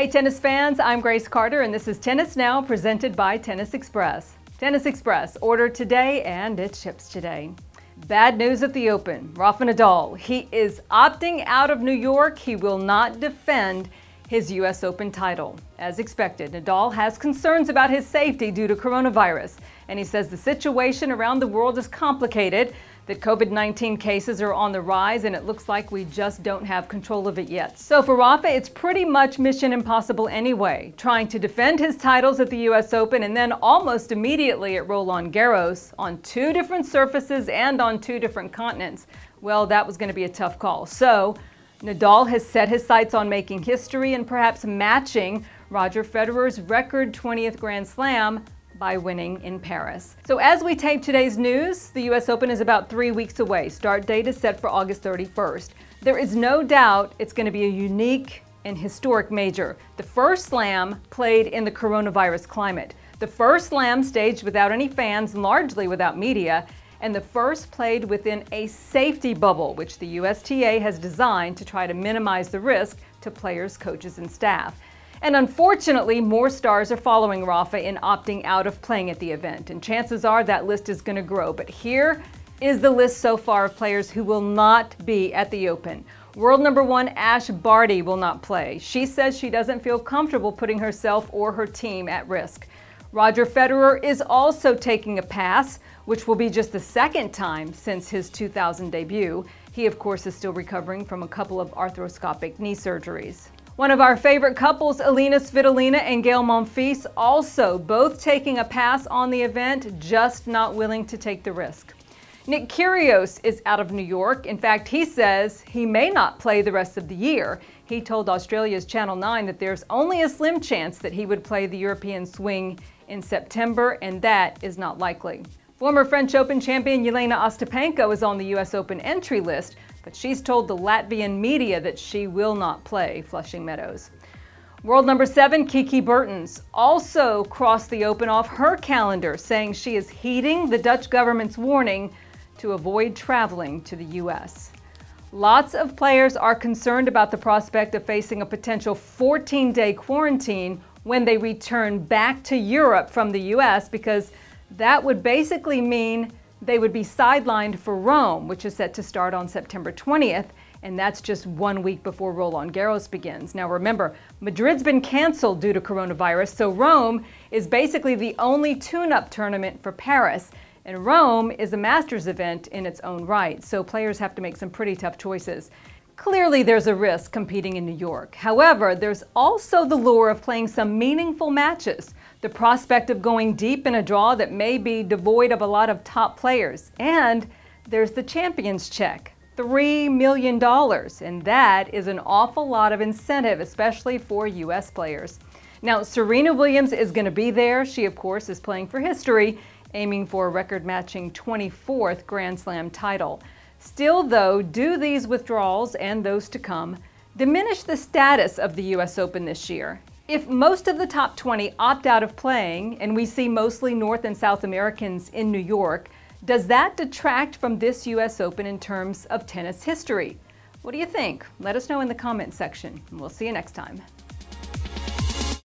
Hey tennis fans, I'm Grace Carter and this is Tennis Now presented by Tennis Express. Tennis Express, order today and it ships today. Bad news at the Open. Rafa Nadal, he is opting out of New York. He will not defend his U.S. Open title. As expected, Nadal has concerns about his safety due to coronavirus, and he says the situation around the world is complicated, that COVID-19 cases are on the rise, and it looks like we just don't have control of it yet. So for Rafa, it's pretty much mission impossible anyway, trying to defend his titles at the U.S. Open and then almost immediately at Roland Garros on two different surfaces and on two different continents. Well, that was going to be a tough call. So Nadal has set his sights on making history and perhaps matching Roger Federer's record 20th Grand Slam by winning in Paris. So as we tape today's news, the U.S. Open is about 3 weeks away. Start date is set for August 31st. There is no doubt it's going to be a unique and historic major. The first slam played in the coronavirus climate. The first slam staged without any fans, largely without media, and the first played within a safety bubble, which the USTA has designed to try to minimize the risk to players, coaches, and staff. And unfortunately, more stars are following Rafa in opting out of playing at the event, and chances are that list is going to grow. But here is the list so far of players who will not be at the Open. World number one, Ash Barty, will not play. She says she doesn't feel comfortable putting herself or her team at risk. Roger Federer is also taking a pass, which will be just the second time since his 2000 debut. He, of course, is still recovering from a couple of arthroscopic knee surgeries. One of our favorite couples, Elena Ostapenko and Gael Monfils, also both taking a pass on the event, just not willing to take the risk. Nick Kyrgios is out of New York. In fact, he says he may not play the rest of the year. He told Australia's Channel 9 that there's only a slim chance that he would play the European swing in September, and that is not likely. Former French Open champion Elena Ostapenko is on the U.S. Open entry list, but she's told the Latvian media that she will not play Flushing Meadows. World number 7, Kiki Bertens, also crossed the Open off her calendar, saying she is heeding the Dutch government's warning to avoid traveling to the U.S. Lots of players are concerned about the prospect of facing a potential 14-day quarantine when they return back to Europe from the U.S. because that would basically mean they would be sidelined for Rome, which is set to start on September 20th, and that's just 1 week before Roland Garros begins. Now remember, Madrid's been canceled due to coronavirus, so Rome is basically the only tune-up tournament for Paris, and Rome is a Masters event in its own right, so players have to make some pretty tough choices. Clearly there's a risk competing in New York. However, there's also the lure of playing some meaningful matches, the prospect of going deep in a draw that may be devoid of a lot of top players, and there's the Champions Check, $3 million, and that is an awful lot of incentive, especially for U.S. players. Now, Serena Williams is going to be there. She, of course, is playing for history, aiming for a record-matching 24th Grand Slam title. Still, though, do these withdrawals and those to come diminish the status of the U.S. Open this year? If most of the top 20 opt out of playing, and we see mostly North and South Americans in New York, does that detract from this U.S. Open in terms of tennis history? What do you think? Let us know in the comments section, and we'll see you next time.